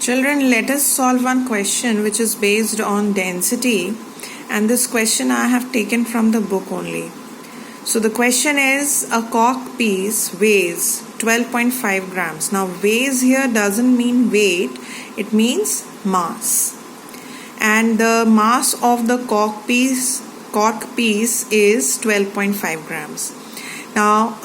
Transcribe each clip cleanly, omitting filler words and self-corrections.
Children, let us solve one question which is based on density, and this question I have taken from the book only. So the question is, a cork piece weighs 12.5 grams. Now weighs here doesn't mean weight, it means mass. And the mass of the cork piece is 12.5 grams. Now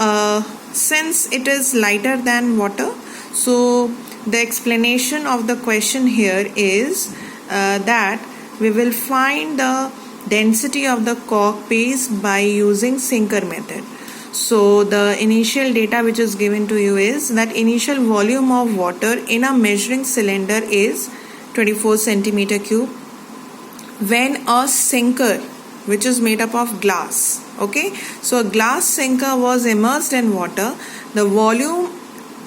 since it is lighter than water, so the explanation of the question here is that we will find the density of the cork piece by using Sinker method. So the initial data which is given to you is that initial volume of water in a measuring cylinder is 24 centimeter cube. When a sinker which is made up of glass, okay, so a glass sinker was immersed in water, the volume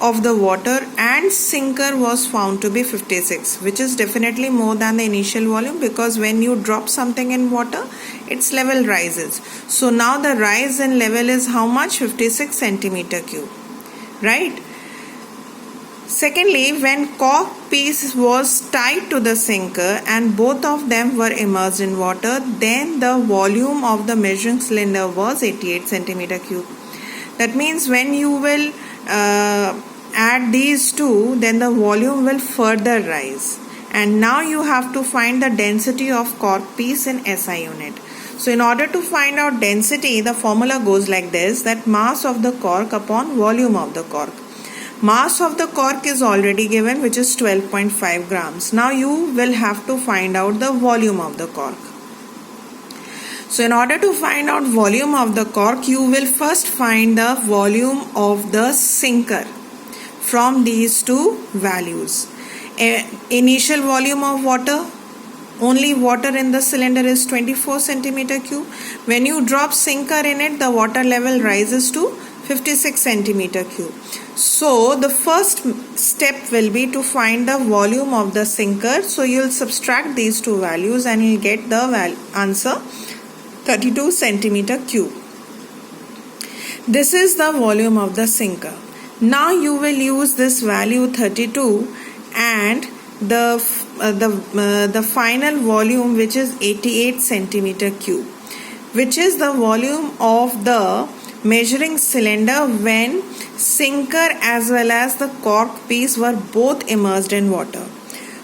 of the water and sinker was found to be 56, which is definitely more than the initial volume, because when you drop something in water, its level rises. So now the rise in level is how much? 56 centimeter cube, right? Secondly, when cork piece was tied to the sinker and both of them were immersed in water, then the volume of the measuring cylinder was 88 centimeter cube. That means when you will add these two, then the volume will further rise. And now you have to find the density of cork piece in SI unit. So in order to find out density, the formula goes like this, that mass of the cork upon volume of the cork. Mass of the cork is already given, which is 12.5 grams. Now you will have to find out the volume of the cork. So in order to find out volume of the cork, you will first find the volume of the sinker from these two values. Initial volume of water, only water in the cylinder is 24 centimeter cube. When you drop sinker in it, the water level rises to 56 centimeter cube. So the first step will be to find the volume of the sinker. So you will subtract these two values and you will get the answer 32 centimeter cube. This is the volume of the sinker. Now you will use this value 32 and the final volume, which is 88 centimeter cube, which is the volume of the measuring cylinder when sinker as well as the cork piece were both immersed in water.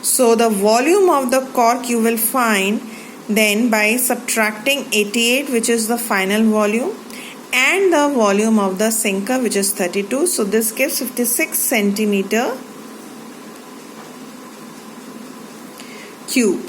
So the volume of the cork you will find then by subtracting 88, which is the final volume, and the volume of the sinker, which is 32. So this gives 56 centimeter cube.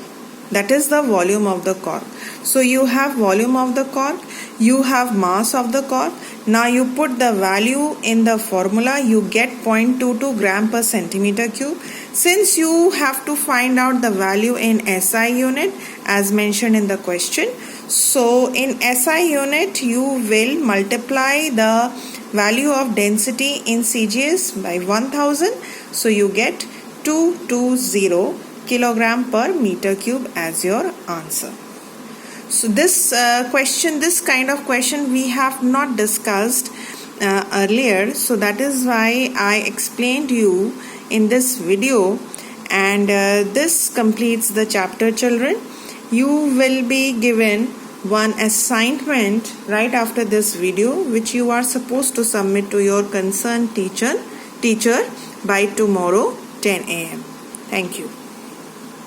That is the volume of the cork. So you have volume of the cork, you have mass of the cork. Now you put the value in the formula, you get 0.22 gram per centimeter cube. Since you have to find out the value in SI unit as mentioned in the question, so in SI unit you will multiply the value of density in CGS by 1000. So you get 220 kilogram per meter cube as your answer. So this kind of question we have not discussed earlier. So that is why I explained you in this video, and this completes the chapter, children. You will be given one assignment right after this video, which you are supposed to submit to your concerned teacher by tomorrow 10 a.m. Thank you.